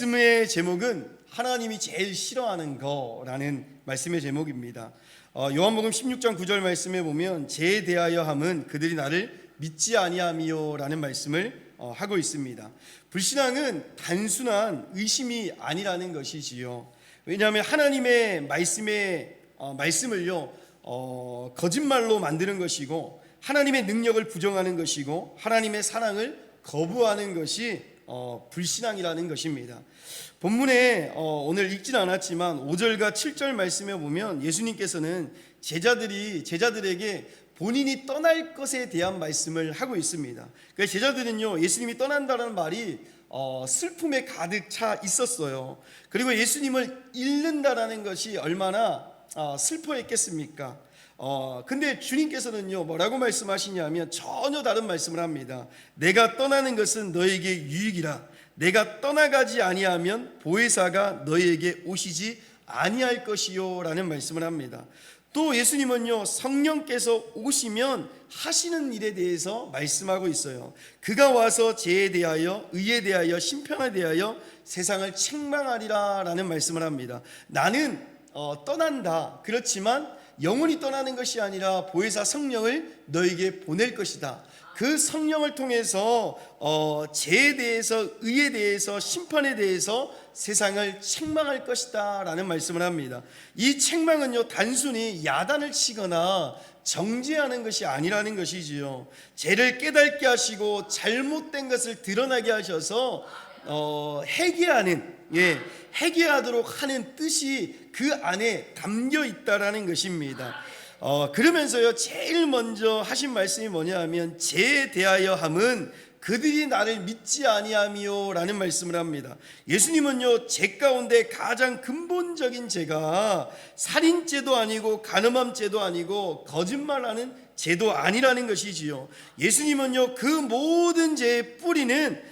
말씀의 제목은 하나님이 제일 싫어하는 거라는 말씀의 제목입니다. 요한복음 16장 9절 말씀에 보면 죄에 대하여 함은 그들이 나를 믿지 아니함이요라는 말씀을 하고 있습니다. 불신앙은 단순한 의심이 아니라는 것이지요. 왜냐하면 하나님의 말씀을요 거짓말로 만드는 것이고, 하나님의 능력을 부정하는 것이고, 하나님의 사랑을 거부하는 것이 불신앙이라는 것입니다. 본문에 오늘 읽진 않았지만 5절과 7절 말씀에 보면 예수님께서는 제자들에게 본인이 떠날 것에 대한 말씀을 하고 있습니다. 그러니까 제자들은요, 예수님이 떠난다는 말이 슬픔에 가득 차 있었어요. 그리고 예수님을 잃는다라는 것이 얼마나 슬퍼했겠습니까? 근데 주님께서는요 뭐라고 말씀하시냐면 전혀 다른 말씀을 합니다. 내가 떠나는 것은 너에게 유익이라. 내가 떠나가지 아니하면 보혜사가 너에게 오시지 아니할 것이요 라는 말씀을 합니다. 또 예수님은요 성령께서 오시면 하시는 일에 대해서 말씀하고 있어요. 그가 와서 죄에 대하여, 의에 대하여, 심판에 대하여 세상을 책망하리라 라는 말씀을 합니다. 나는 떠난다. 그렇지만 영원히 떠나는 것이 아니라 보혜사 성령을 너에게 보낼 것이다. 그 성령을 통해서 죄에 대해서, 의에 대해서, 심판에 대해서 세상을 책망할 것이다 라는 말씀을 합니다. 이 책망은요 단순히 야단을 치거나 정죄하는 것이 아니라는 것이지요. 죄를 깨닫게 하시고 잘못된 것을 드러나게 하셔서 회개하도록 하는 뜻이 그 안에 담겨 있다라는 것입니다. 그러면서요 제일 먼저 하신 말씀이 뭐냐 하면 죄에 대하여 함은 그들이 나를 믿지 아니함이요 라는 말씀을 합니다. 예수님은요 죄 가운데 가장 근본적인 죄가 살인죄도 아니고 간음함죄도 아니고 거짓말하는 죄도 아니라는 것이지요. 예수님은요 그 모든 죄의 뿌리는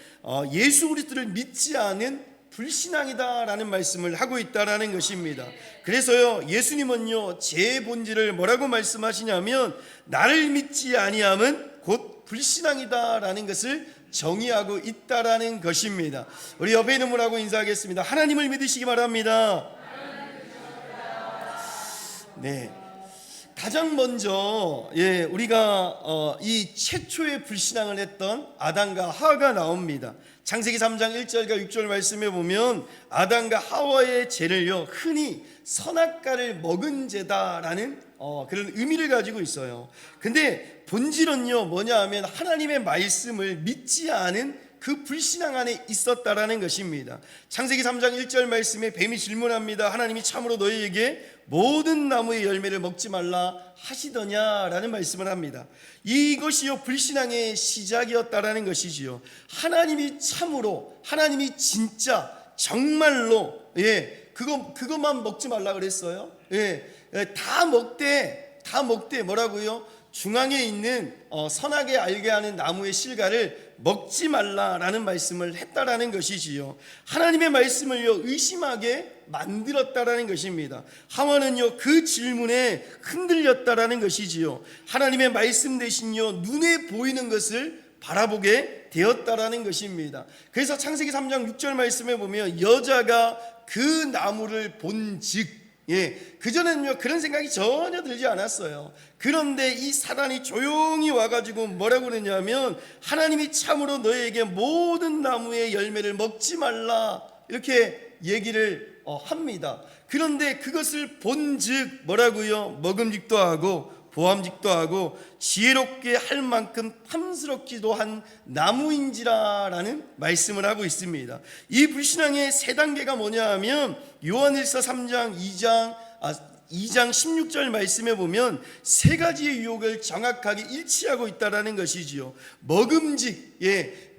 예수 그리스도를 믿지 않은 불신앙이다라는 말씀을 하고 있다라는 것입니다. 그래서요 예수님은요 죄의 본질을 뭐라고 말씀하시냐면 나를 믿지 아니함은 곧 불신앙이다라는 것을 정의하고 있다라는 것입니다. 우리 옆에 있는 분하고 인사하겠습니다. 하나님을 믿으시기 바랍니다. 네. 가장 먼저 우리가 이 최초의 불신앙을 했던 아담과 하와가 나옵니다. 창세기 3장 1절과 6절 말씀에 보면 아담과 하와의 죄를요 흔히 선악과를 먹은 죄다라는 그런 의미를 가지고 있어요. 근데 본질은요 뭐냐 하면 하나님의 말씀을 믿지 않은 그 불신앙 안에 있었다라는 것입니다. 창세기 3장 1절 말씀에 뱀이 질문합니다. 하나님이 참으로 너희에게 모든 나무의 열매를 먹지 말라 하시더냐라는 말씀을 합니다. 이것이요 불신앙의 시작이었다라는 것이지요. 하나님이 참으로, 하나님이 진짜 정말로 그것만 먹지 말라 그랬어요. 다 먹되 뭐라고요? 중앙에 있는 선하게 알게 하는 나무의 실과를 먹지 말라라는 말씀을 했다라는 것이지요. 하나님의 말씀을요 의심하게 만들었다라는 것입니다. 하와는요 그 질문에 흔들렸다라는 것이지요. 하나님의 말씀 대신요 눈에 보이는 것을 바라보게 되었다라는 것입니다. 그래서 창세기 3장 6절 말씀에 보면 여자가 그 나무를 본즉 그전에는요 그런 생각이 전혀 들지 않았어요. 그런데 이 사단이 조용히 와가지고 뭐라고 그러냐면 하나님이 참으로 너에게 모든 나무의 열매를 먹지 말라 이렇게 얘기를 합니다. 그런데 그것을 본즉 뭐라고요? 먹음직도 하고 보암직도 하고 지혜롭게 할 만큼 탐스럽기도 한 나무인지라라는 말씀을 하고 있습니다. 이 불신앙의 세 단계가 뭐냐 하면 요한일서 3장 2장 16절 말씀에 보면 세 가지의 유혹을 정확하게 일치하고 있다라는 것이지요. 먹음직,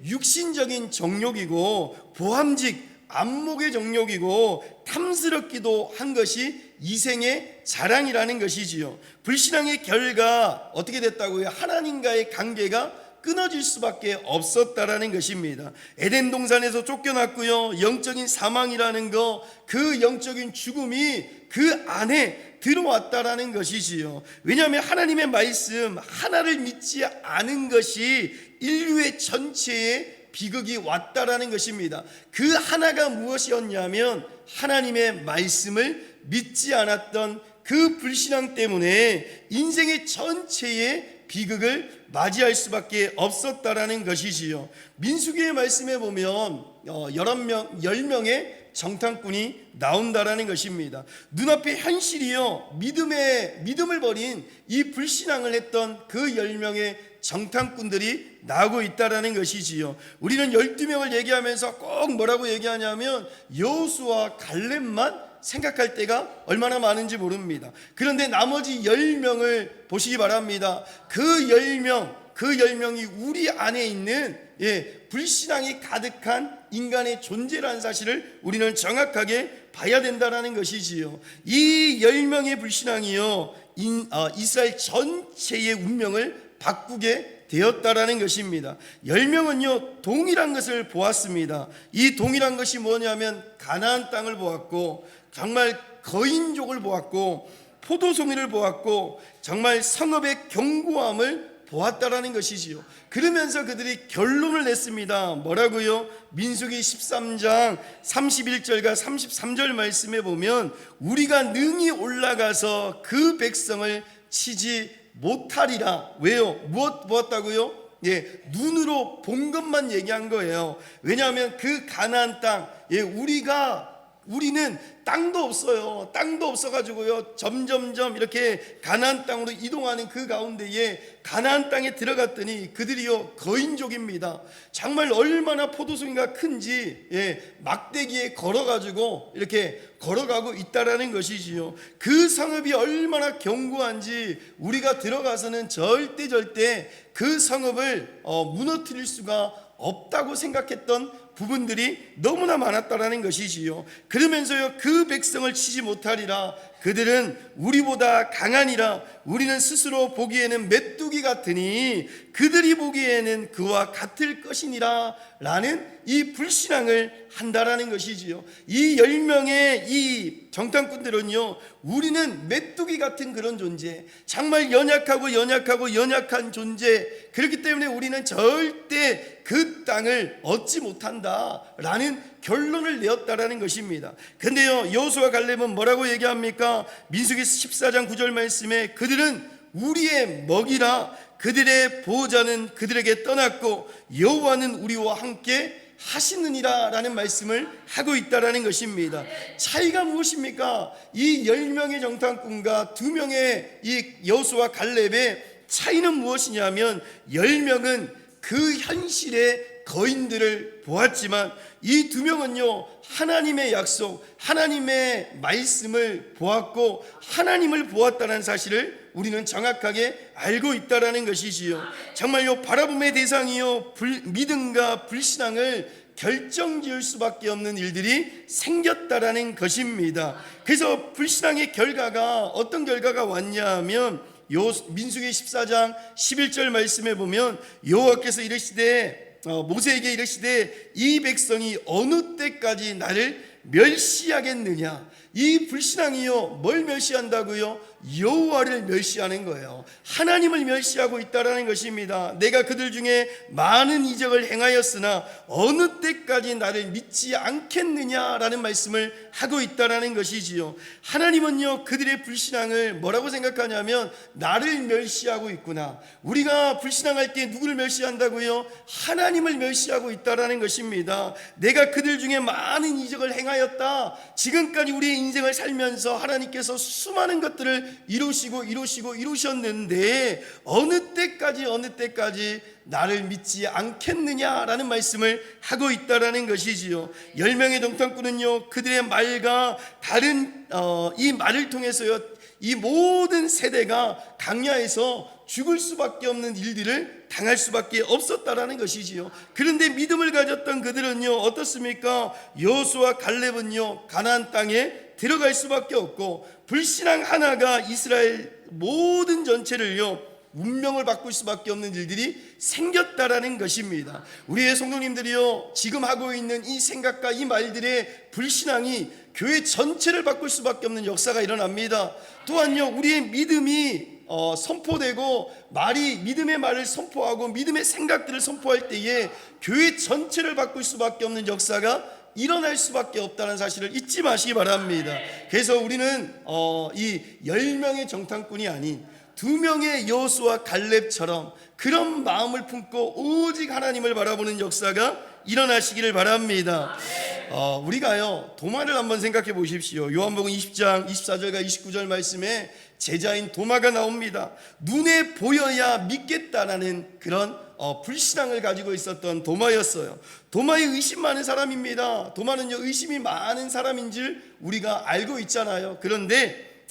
육신적인 정욕이고, 보암직, 안목의 정욕이고, 탐스럽기도 한 것이 이생의 자랑이라는 것이지요. 불신앙의 결과 어떻게 됐다고요? 하나님과의 관계가 끊어질 수밖에 없었다라는 것입니다. 에덴 동산에서 쫓겨났고요. 영적인 사망이라는 거, 그 영적인 죽음이 그 안에 들어왔다라는 것이지요. 왜냐하면 하나님의 말씀 하나를 믿지 않은 것이 인류의 전체의 비극이 왔다라는 것입니다. 그 하나가 무엇이었냐면 하나님의 말씀을 믿지 않았던 그 불신앙 때문에 인생의 전체의 비극을 맞이할 수밖에 없었다라는 것이지요. 민수기의 말씀에 보면 10명의 정탐꾼이 나온다라는 것입니다. 눈앞에 현실이요, 믿음을 버린 이 불신앙을 했던 그 10명의 정탐꾼들이 나오고 있다라는 것이지요. 우리는 12명을 얘기하면서 꼭 뭐라고 얘기하냐면 여호수아 갈렙만 생각할 때가 얼마나 많은지 모릅니다. 그런데 나머지 10명을 보시기 바랍니다. 그 10명이 우리 안에 있는 불신앙이 가득한 인간의 존재라는 사실을 우리는 정확하게 봐야 된다는 것이지요. 이 10명의 불신앙이요, 이스라엘 전체의 운명을 바꾸게 되었다라는 것입니다. 10명은요 동일한 것을 보았습니다. 이 동일한 것이 뭐냐면 가나안 땅을 보았고, 정말 거인족을 보았고, 포도송이를 보았고, 정말 성읍의 견고함을 보았다라는 것이지요. 그러면서 그들이 결론을 냈습니다. 뭐라고요? 민수기 13장 31절과 33절 말씀에 보면 우리가 능히 올라가서 그 백성을 치지 못하리라. 왜요? 무엇 보았다고요? 눈으로 본 것만 얘기한 거예요. 왜냐하면 그 가나안 땅, 우리는 땅도 없어요. 땅도 없어가지고요, 점점점 이렇게 가나안 땅으로 이동하는 그 가운데에 가나안 땅에 들어갔더니 그들이요 거인족입니다. 정말 얼마나 포도송이가 큰지 막대기에 걸어가지고 이렇게 걸어가고 있다라는 것이지요. 그 성읍이 얼마나 견고한지 우리가 들어가서는 절대 그 성읍을 무너뜨릴 수가 없다고 생각했던 부분들이 너무나 많았다라는 것이지요. 그러면서요 그 백성을 치지 못하리라. 그들은 우리보다 강하니라. 우리는 스스로 보기에는 메뚜기 같으니 그들이 보기에는 그와 같을 것이니라 라는 이 불신앙을 한다라는 것이지요. 이 10명의 이 정탐꾼들은요, 우리는 메뚜기 같은 그런 존재, 정말 연약한 존재, 그렇기 때문에 우리는 절대 그 땅을 얻지 못한다라는 결론을 내었다라는 것입니다. 근데요 여호수아 갈렙은 뭐라고 얘기합니까? 민수기 14장 9절 말씀에 그들은 우리의 먹이라, 그들의 보호자는 그들에게 떠났고 여호와는 우리와 함께 하시느니라 라는 말씀을 하고 있다라는 것입니다. 차이가 무엇입니까? 이 10명의 정탐꾼과 2명의 이 여호수아 갈렙의 차이는 무엇이냐면 10명은 그 현실의 거인들을 보았지만 이 2명은요 하나님의 약속, 하나님의 말씀을 보았고 하나님을 보았다는 사실을 우리는 정확하게 알고 있다라는 것이지요. 정말요 바라봄의 대상이요 믿음과 불신앙을 결정지을 수밖에 없는 일들이 생겼다라는 것입니다. 그래서 불신앙의 결과가 어떤 결과가 왔냐면 민수기 14장 11절 말씀에 보면 여호와께서 이르시되 모세에게 이르시되 이 백성이 어느 때까지 나를 멸시하겠느냐. 이 불신앙이요 뭘 멸시한다고요? 여호와를 멸시하는 거예요. 하나님을 멸시하고 있다라는 것입니다. 내가 그들 중에 많은 이적을 행하였으나 어느 때까지 나를 믿지 않겠느냐라는 말씀을 하고 있다라는 것이지요. 하나님은요 그들의 불신앙을 뭐라고 생각하냐면 나를 멸시하고 있구나. 우리가 불신앙할 때 누구를 멸시한다고요? 하나님을 멸시하고 있다라는 것입니다. 내가 그들 중에 많은 이적을 행하였다. 지금까지 우리의 인생을 살면서 하나님께서 수많은 것들을 이루셨는데 어느 때까지 나를 믿지 않겠느냐라는 말씀을 하고 있다라는 것이지요. 10명의 정탐꾼은요 그들의 말과 다른 이 말을 통해서요 이 모든 세대가 강야에서 죽을 수밖에 없는 일들을 당할 수밖에 없었다라는 것이지요. 그런데 믿음을 가졌던 그들은요 어떻습니까? 여호수아 갈렙은요 가나안 땅에 들어갈 수밖에 없고 불신앙 하나가 이스라엘 모든 전체를요 운명을 바꿀 수밖에 없는 일들이 생겼다라는 것입니다. 우리의 성도님들이요 지금 하고 있는 이 생각과 이 말들의 불신앙이 교회 전체를 바꿀 수밖에 없는 역사가 일어납니다. 또한요 우리의 믿음이 선포되고 믿음의 말을 선포하고 믿음의 생각들을 선포할 때에 교회 전체를 바꿀 수밖에 없는 역사가 일어날 수밖에 없다는 사실을 잊지 마시기 바랍니다. 그래서 우리는 이 10명의 정탐꾼이 아닌 2명의 여호수아 갈렙처럼 그런 마음을 품고 오직 하나님을 바라보는 역사가 일어나시기를 바랍니다. 우리가요 도마를 한번 생각해 보십시오. 요한복음 20장 24절과 29절 말씀에 제자인 도마가 나옵니다. 눈에 보여야 믿겠다라는 그런 불신앙을 가지고 있었던 도마였어요. 도마의 의심 많은 사람입니다. 도마는요 의심이 많은 사람인 줄 우리가 알고 있잖아요. 그런데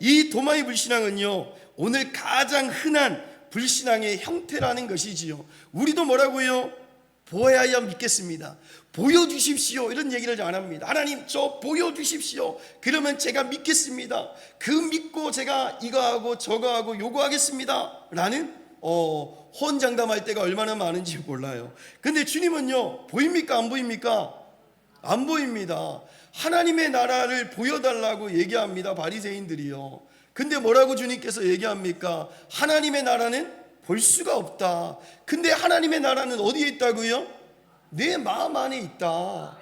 이 도마의 불신앙은요 오늘 가장 흔한 불신앙의 형태라는 것이지요. 우리도 뭐라고요? 보아야 믿겠습니다. 보여주십시오. 이런 얘기를 안 합니다. 하나님 저 보여주십시오. 그러면 제가 믿겠습니다. 그 믿고 제가 이거하고 저거하고 요거하겠습니다 라는 호언장담할 때가 얼마나 많은지 몰라요. 근데 주님은요 보입니까 안 보입니까? 안 보입니다. 하나님의 나라를 보여달라고 얘기합니다. 바리새인들이요. 근데 뭐라고 주님께서 얘기합니까? 하나님의 나라는 볼 수가 없다. 근데 하나님의 나라는 어디에 있다고요? 내 마음 안에 있다.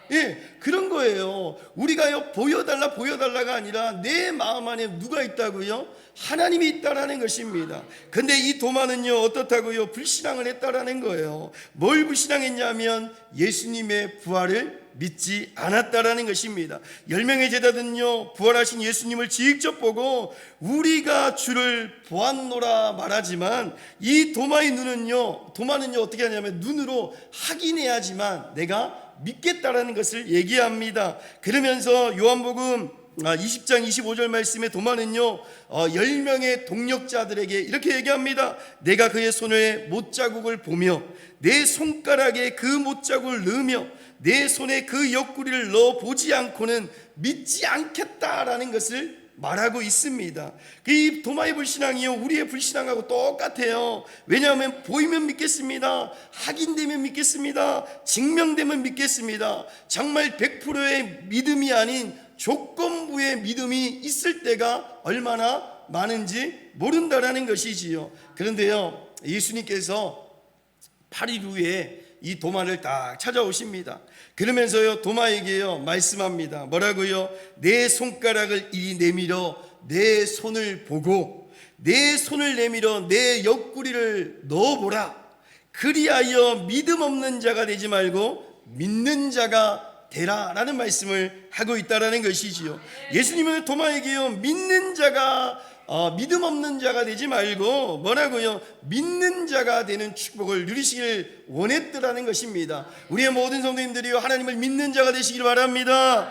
그런 거예요. 우리가요 보여달라가 아니라 내 마음 안에 누가 있다고요? 하나님이 있다라는 것입니다. 근데 이 도마는요 어떻다고요? 불신앙을 했다라는 거예요. 뭘 불신앙했냐면 예수님의 부활을 믿지 않았다라는 것입니다. 10명의 제자들은요 부활하신 예수님을 직접 보고 우리가 주를 보았노라 말하지만 이 도마는요 어떻게 하냐면 눈으로 확인해야지만 내가 믿겠다라는 것을 얘기합니다. 그러면서 요한복음 20장 25절 말씀에 도마는요 10명의 동력자들에게 이렇게 얘기합니다. 내가 그의 손에 못자국을 보며 내 손가락에 그 못자국을 넣으며 내 손에 그 옆구리를 넣어 보지 않고는 믿지 않겠다라는 것을 말하고 있습니다. 이 도마의 불신앙이요 우리의 불신앙하고 똑같아요. 왜냐하면 보이면 믿겠습니다. 확인되면 믿겠습니다. 증명되면 믿겠습니다. 정말 100%의 믿음이 아닌 조건부의 믿음이 있을 때가 얼마나 많은지 모른다라는 것이지요. 그런데요 예수님께서 8일 후에 이 도마를 딱 찾아오십니다. 그러면서요 도마에게요 말씀합니다. 뭐라고요? 내 손가락을 이리 내밀어 내 손을 보고 내 손을 내밀어 내 옆구리를 넣어보라. 그리하여 믿음 없는 자가 되지 말고 믿는 자가 되라 라는 말씀을 하고 있다라는 것이지요. 예수님은 도마에게요 믿는 자가 믿음 없는 자가 되지 말고 뭐라고요? 믿는 자가 되는 축복을 누리시길 원했더라는 것입니다. 우리의 모든 성도님들이요 하나님을 믿는 자가 되시길 바랍니다.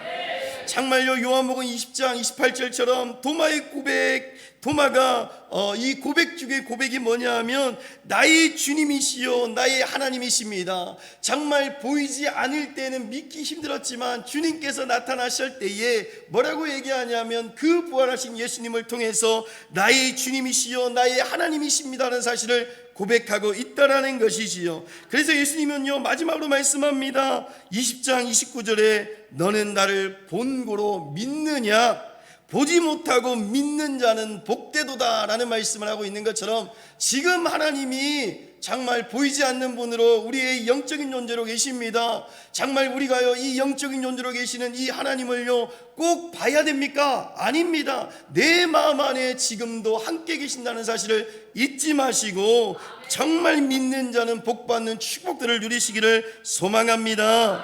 정말요 요한복음 20장 28절처럼 도마의 고백, 도마가 이 고백 중에 고백이 뭐냐 하면 나의 주님이시요 나의 하나님이십니다. 정말 보이지 않을 때는 믿기 힘들었지만 주님께서 나타나실 때에 뭐라고 얘기하냐면 그 부활하신 예수님을 통해서 나의 주님이시요 나의 하나님이십니다라는 사실을 고백하고 있다라는 것이지요. 그래서 예수님은요 마지막으로 말씀합니다. 20장 29절에 너는 나를 본고로 믿느냐? 보지 못하고 믿는 자는 복되도다 라는 말씀을 하고 있는 것처럼 지금 하나님이 정말 보이지 않는 분으로 우리의 영적인 존재로 계십니다. 정말 우리가요 이 영적인 존재로 계시는 이 하나님을요 꼭 봐야 됩니까? 아닙니다. 내 마음 안에 지금도 함께 계신다는 사실을 잊지 마시고 정말 믿는 자는 복받는 축복들을 누리시기를 소망합니다.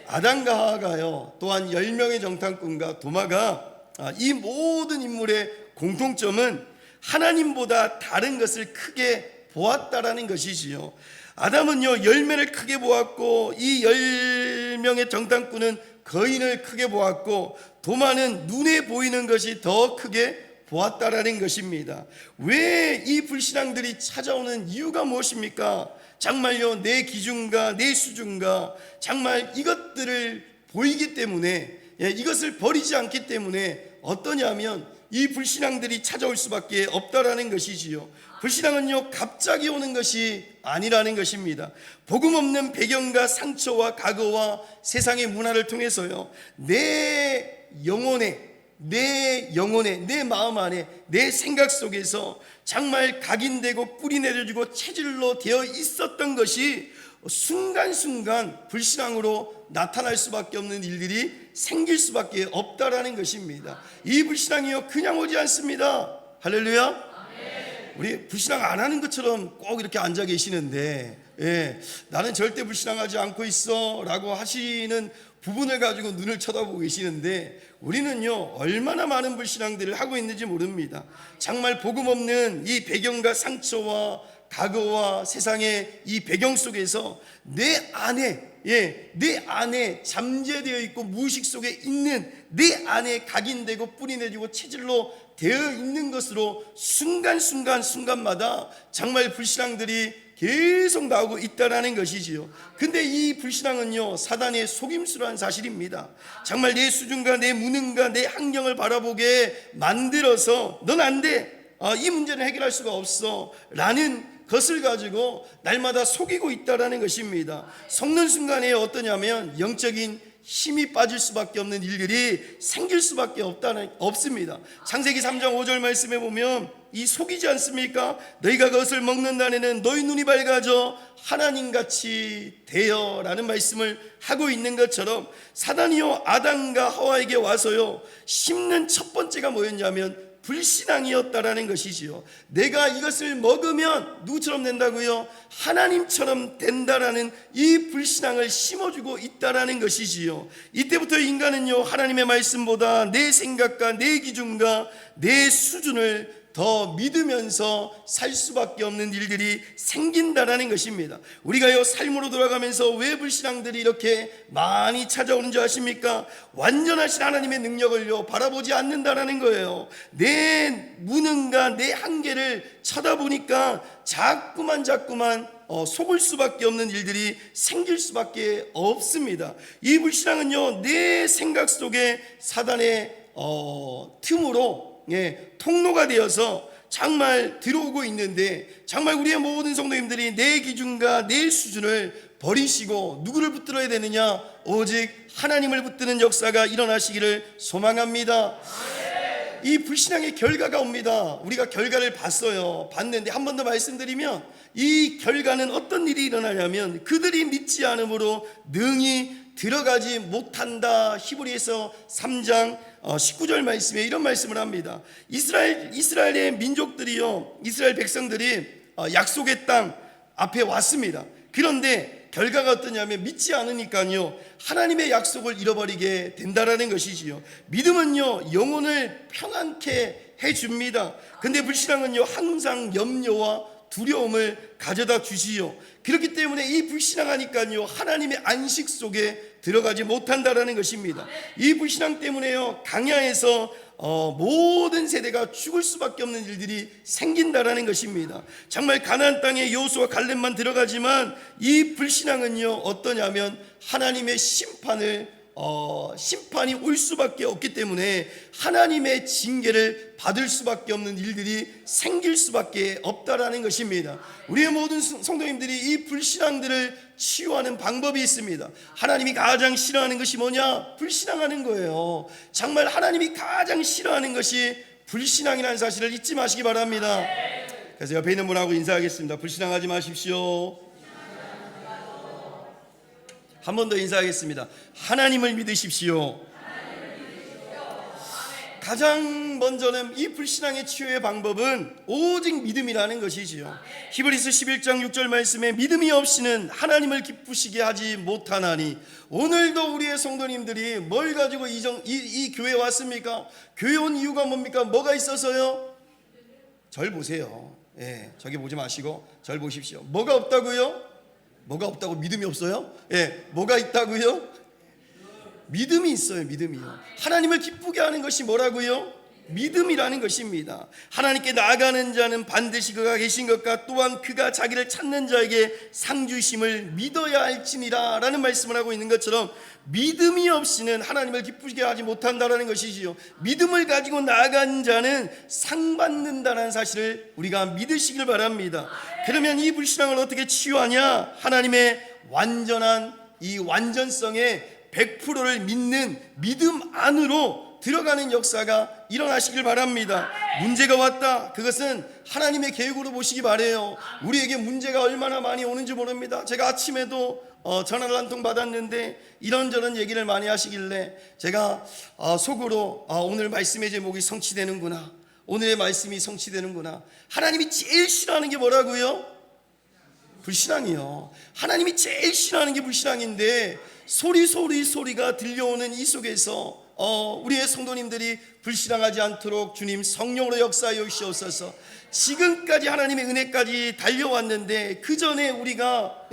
아담과 하와가요 또한 10명의 정탐꾼과 도마가 이 모든 인물의 공통점은 하나님보다 다른 것을 크게 보았다라는 것이지요. 아담은요 열매를 크게 보았고 이 10명의 정탐꾼은 거인을 크게 보았고 도마는 눈에 보이는 것이 더 크게 보았다라는 것입니다. 왜 이 불신앙들이 찾아오는 이유가 무엇입니까? 정말요 내 기준과 내 수준과 정말 이것들을 보이기 때문에 이것을 버리지 않기 때문에 어떠냐면 이 불신앙들이 찾아올 수밖에 없다라는 것이지요. 불신앙은요 갑자기 오는 것이 아니라는 것입니다. 복음 없는 배경과 상처와 과거와 세상의 문화를 통해서요 내 영혼에 내 영혼에, 내 마음 안에, 내 생각 속에서 정말 각인되고 뿌리 내려주고 체질로 되어 있었던 것이 순간순간 불신앙으로 나타날 수밖에 없는 일들이 생길 수밖에 없다라는 것입니다. 이 불신앙이요 그냥 오지 않습니다. 할렐루야. 우리 불신앙 안 하는 것처럼 꼭 이렇게 앉아 계시는데, 나는 절대 불신앙하지 않고 있어 라고 하시는 부분을 가지고 눈을 쳐다보고 계시는데, 우리는요 얼마나 많은 불신앙들을 하고 있는지 모릅니다. 정말 복음 없는 이 배경과 상처와 과거와 세상의 이 배경 속에서 내 안에 잠재되어 있고 무의식 속에 있는 내 안에 각인되고 뿌리내리고 체질로 되어 있는 것으로 순간마다 정말 불신앙들이 계속 나오고 있다라는 것이지요. 근데 이 불신앙은요 사단의 속임수라는 사실입니다. 정말 내 수준과 내 무능과 내 환경을 바라보게 만들어서 넌 안 돼, 이 문제는 해결할 수가 없어 라는 것을 가지고 날마다 속이고 있다라는 것입니다. 속는 순간에 어떠냐면 영적인 힘이 빠질 수밖에 없는 일들이 생길 수밖에 없습니다. 창세기 3장 5절 말씀에 보면 이 속이지 않습니까? 너희가 그것을 먹는 날에는 너희 눈이 밝아져 하나님같이 되어 라는 말씀을 하고 있는 것처럼 사단이요 아담과 하와에게 와서요 심는 첫 번째가 뭐였냐면 불신앙이었다라는 것이지요. 내가 이것을 먹으면 누구처럼 된다고요? 하나님처럼 된다라는 이 불신앙을 심어주고 있다라는 것이지요. 이때부터 인간은요 하나님의 말씀보다 내 생각과 내 기준과 내 수준을 더 믿으면서 살 수밖에 없는 일들이 생긴다라는 것입니다. 우리가요 삶으로 돌아가면서 왜 불신앙들이 이렇게 많이 찾아오는 줄 아십니까? 완전하신 하나님의 능력을요 바라보지 않는다라는 거예요. 내 무능과 내 한계를 쳐다보니까 자꾸만 속을 수밖에 없는 일들이 생길 수밖에 없습니다. 이 불신앙은요 내 생각 속에 사단의 틈으로 통로가 되어서 정말 들어오고 있는데, 정말 우리의 모든 성도님들이 내 기준과 내 수준을 버리시고 누구를 붙들어야 되느냐? 오직 하나님을 붙드는 역사가 일어나시기를 소망합니다. 이 불신앙의 결과가 옵니다. 우리가 결과를 봤는데 한 번 더 말씀드리면 이 결과는 어떤 일이 일어나냐면 그들이 믿지 않으므로 능히 들어가지 못한다. 히브리서 3장 19절 말씀에 이런 말씀을 합니다. 이스라엘의 민족들이요, 이스라엘 백성들이 약속의 땅 앞에 왔습니다. 그런데 결과가 어떠냐면 믿지 않으니까요 하나님의 약속을 잃어버리게 된다라는 것이지요. 믿음은요 영혼을 평안케 해줍니다. 근데 불신앙은요 항상 염려와 두려움을 가져다 주시요. 그렇기 때문에 이 불신앙하니까요 하나님의 안식 속에 들어가지 못한다라는 것입니다. 이 불신앙 때문에요 강야에서 모든 세대가 죽을 수밖에 없는 일들이 생긴다라는 것입니다. 정말 가나안 땅에 여호수아 갈렙만 들어가지만 이 불신앙은요 어떠냐면 하나님의 심판이 올 수밖에 없기 때문에 하나님의 징계를 받을 수밖에 없는 일들이 생길 수밖에 없다라는 것입니다. 우리의 모든 성도님들이 이 불신앙들을 치유하는 방법이 있습니다. 하나님이 가장 싫어하는 것이 뭐냐? 불신앙하는 거예요. 정말 하나님이 가장 싫어하는 것이 불신앙이라는 사실을 잊지 마시기 바랍니다. 그래서 옆에 있는 분하고 인사하겠습니다. 불신앙하지 마십시오. 한 번 더 인사하겠습니다. 하나님을 믿으십시오. 가장 먼저는 이 불신앙의 치유의 방법은 오직 믿음이라는 것이지요. 히브리서 11장 6절 말씀에 믿음이 없이는 하나님을 기쁘시게 하지 못하나니, 오늘도 우리의 성도님들이 뭘 가지고 이 교회에 왔습니까? 교회 온 이유가 뭡니까? 뭐가 있어서요? 절 보세요. 저기 보지 마시고 절 보십시오. 뭐가 없다고요? 뭐가 없다고? 믿음이 없어요? 뭐가 있다고요? 믿음이 있어요. 믿음이요. 하나님을 기쁘게 하는 것이 뭐라고요? 믿음이라는 것입니다. 하나님께 나아가는 자는 반드시 그가 계신 것과 또한 그가 자기를 찾는 자에게 상 주심을 믿어야 할지니라 라는 말씀을 하고 있는 것처럼 믿음이 없이는 하나님을 기쁘게 하지 못한다라는 것이지요. 믿음을 가지고 나아간 자는 상 받는다는 사실을 우리가 믿으시길 바랍니다. 그러면 이 불신앙을 어떻게 치유하냐? 하나님의 완전한 이 완전성의 100%를 믿는 믿음 안으로 들어가는 역사가 일어나시길 바랍니다. 문제가 왔다. 그것은 하나님의 계획으로 보시기 바라요. 우리에게 문제가 얼마나 많이 오는지 모릅니다. 제가 아침에도 전화를 한 통 받았는데 이런저런 얘기를 많이 하시길래 제가 속으로 오늘 말씀의 제목이 성취되는구나, 오늘의 말씀이 성취되는구나. 하나님이 제일 싫어하는 게 뭐라고요? 불신앙이요. 하나님이 제일 싫어하는 게 불신앙인데 소리가 들려오는 이 속에서 우리의 성도님들이 불신앙하지 않도록 주님 성령으로 역사하여 주시옵소서. 지금까지 하나님의 은혜까지 달려왔는데 그 전에 우리가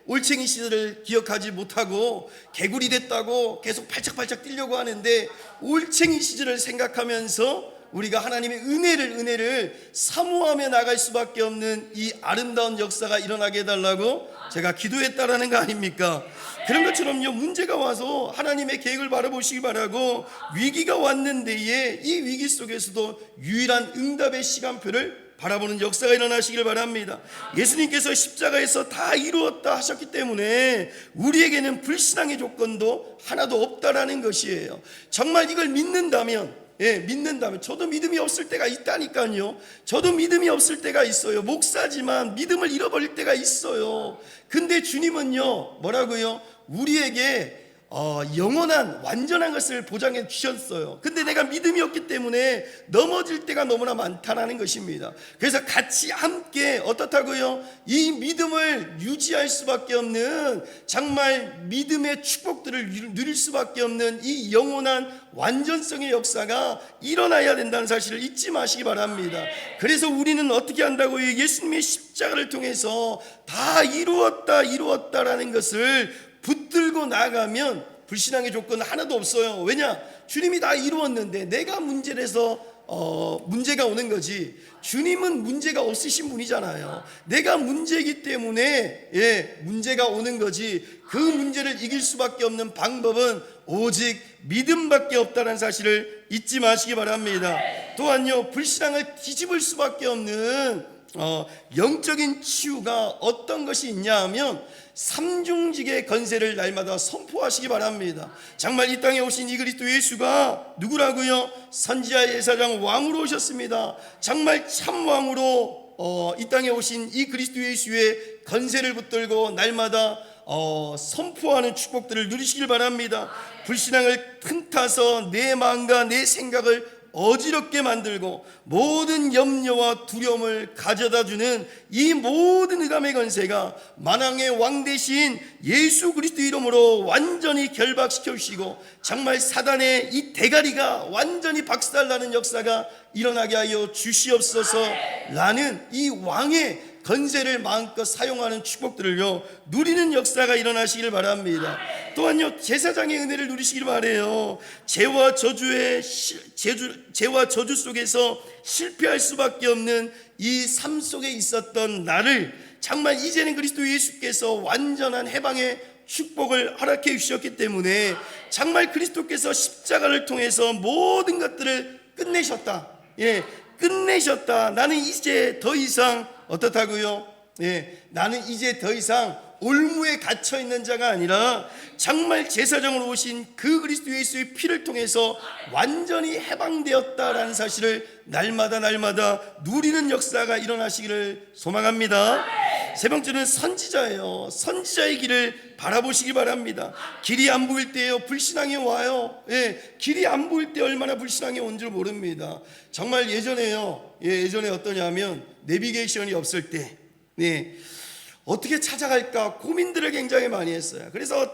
올챙이 시절을 기억하지 못하고 개구리 됐다고 계속 팔짝팔짝 뛰려고 하는데 올챙이 시절을 생각하면서 우리가 하나님의 은혜를 사모하며 나갈 수밖에 없는 이 아름다운 역사가 일어나게 해달라고 제가 기도했다라는 거 아닙니까? 그런 것처럼요, 문제가 와서 하나님의 계획을 바라보시기 바라고, 위기가 왔는데에 이 위기 속에서도 유일한 응답의 시간표를 바라보는 역사가 일어나시길 바랍니다. 예수님께서 십자가에서 다 이루었다 하셨기 때문에 우리에게는 불신앙의 조건도 하나도 없다라는 것이에요. 정말 이걸 믿는다면, 저도 믿음이 없을 때가 있다니까요. 저도 믿음이 없을 때가 있어요. 목사지만 믿음을 잃어버릴 때가 있어요. 근데 주님은요, 뭐라고요? 우리에게 영원한 완전한 것을 보장해 주셨어요. 근데 내가 믿음이 없기 때문에 넘어질 때가 너무나 많다는 것입니다. 그래서 같이 함께 어떻다고요? 이 믿음을 유지할 수밖에 없는, 정말 믿음의 축복들을 누릴 수밖에 없는 이 영원한 완전성의 역사가 일어나야 된다는 사실을 잊지 마시기 바랍니다. 그래서 우리는 어떻게 한다고요? 예수님의 십자가를 통해서 다 이루었다라는 것을 붙들고 나가면 불신앙의 조건은 하나도 없어요. 왜냐? 주님이 다 이루었는데 내가 문제라서 문제가 오는 거지, 주님은 문제가 없으신 분이잖아요. 내가 문제이기 때문에 문제가 오는 거지, 그 문제를 이길 수밖에 없는 방법은 오직 믿음밖에 없다는 사실을 잊지 마시기 바랍니다. 또한요, 불신앙을 뒤집을 수밖에 없는 영적인 치유가 어떤 것이 있냐 하면 삼중직의 건세를 날마다 선포하시기 바랍니다. 정말 이 땅에 오신 이 그리스도 예수가 누구라고요? 선지자 예사장 왕으로 오셨습니다. 정말 참 왕으로 이 땅에 오신 이 그리스도 예수의 건세를 붙들고 날마다 선포하는 축복들을 누리시길 바랍니다. 불신앙을 틈타서 내 마음과 내 생각을 어지럽게 만들고 모든 염려와 두려움을 가져다주는 이 모든 흑암의 건세가 만왕의 왕 대신 예수 그리스도 이름으로 완전히 결박시켜 주시고, 정말 사단의 이 대가리가 완전히 박살나는 역사가 일어나게 하여 주시옵소서. 라는 이 왕의 건세를 마음껏 사용하는 축복들을요 누리는 역사가 일어나시길 바랍니다. 또한요, 제사장의 은혜를 누리시길 바라요. 죄와 저주 속에서 실패할 수밖에 없는 이 삶 속에 있었던 나를 정말 이제는 그리스도 예수께서 완전한 해방의 축복을 허락해 주셨기 때문에 정말 그리스도께서 십자가를 통해서 모든 것들을 끝내셨다. 끝내셨다. 나는 이제 더 이상 어떻다고요? 나는 이제 더 이상 올무에 갇혀 있는 자가 아니라 정말 제사장으로 오신 그 그리스도 예수의 피를 통해서 완전히 해방되었다라는 사실을 날마다 누리는 역사가 일어나시기를 소망합니다. 세 번째는 선지자예요. 선지자의 길을 바라보시기 바랍니다. 길이 안 보일 때요 불신앙이 와요. 길이 안 보일 때 얼마나 불신앙이 온 줄 모릅니다. 정말 예전에 어떠냐면 내비게이션이 없을 때 어떻게 찾아갈까 고민들을 굉장히 많이 했어요. 그래서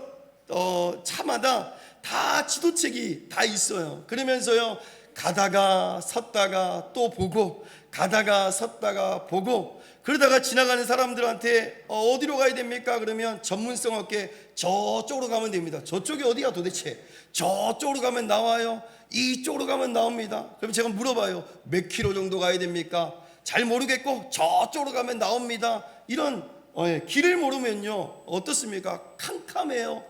차마다 다 지도책이 다 있어요. 그러면서요 가다가 섰다가 또 보고, 가다가 섰다가 보고, 그러다가 지나가는 사람들한테 어디로 가야 됩니까? 그러면 전문성 없게 저쪽으로 가면 됩니다. 저쪽이 어디야 도대체? 저쪽으로 가면 나와요. 이쪽으로 가면 나옵니다. 그럼 제가 물어봐요. 몇 킬로 정도 가야 됩니까? 잘 모르겠고 저쪽으로 가면 나옵니다. 이런 길을 모르면요 어떻습니까? 캄캄해요.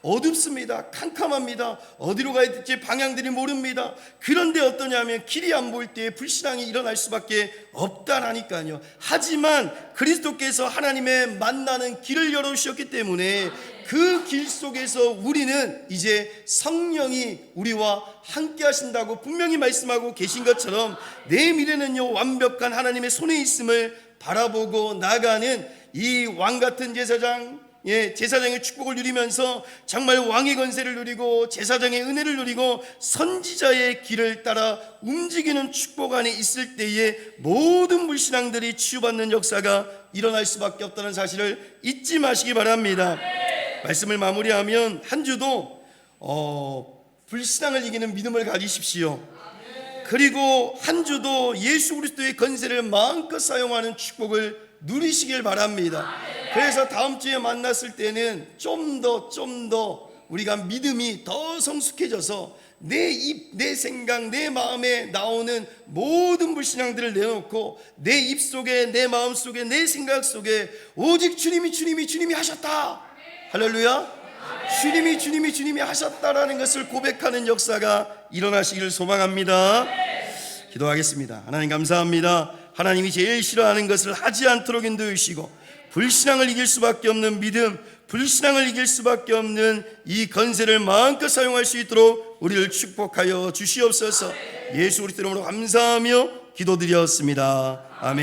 어둡습니다. 캄캄합니다. 어디로 가야 될지 방향들이 모릅니다. 그런데 어떠냐면 길이 안 보일 때 불신앙이 일어날 수밖에 없다라니까요. 하지만 그리스도께서 하나님의 만나는 길을 열어주셨기 때문에 그 길 속에서 우리는 이제 성령이 우리와 함께 하신다고 분명히 말씀하고 계신 것처럼 내 미래는요 완벽한 하나님의 손에 있음을 바라보고 나가는 이 왕같은 제사장, 제사장의 축복을 누리면서 정말 왕의 권세를 누리고 제사장의 은혜를 누리고 선지자의 길을 따라 움직이는 축복 안에 있을 때에 모든 불신앙들이 치유받는 역사가 일어날 수밖에 없다는 사실을 잊지 마시기 바랍니다. 말씀을 마무리하면 한 주도 불신앙을 이기는 믿음을 가지십시오. 그리고 한 주도 예수 그리스도의 권세를 마음껏 사용하는 축복을 누리시길 바랍니다. 그래서 다음 주에 만났을 때는 좀 더 우리가 믿음이 더 성숙해져서 내 입, 내 생각, 내 마음에 나오는 모든 불신앙들을 내놓고 내 입속에, 내 마음속에, 내 생각 속에 오직 주님이 하셨다. 할렐루야. 주님이 하셨다라는 것을 고백하는 역사가 일어나시기를 소망합니다. 기도하겠습니다. 하나님 감사합니다. 하나님이 제일 싫어하는 것을 하지 않도록 인도해 주시고 불신앙을 이길 수밖에 없는 믿음, 불신앙을 이길 수밖에 없는 이 권세를 마음껏 사용할 수 있도록 우리를 축복하여 주시옵소서. 예수 그리스도 이름으로 감사하며 기도드렸습니다. 아멘.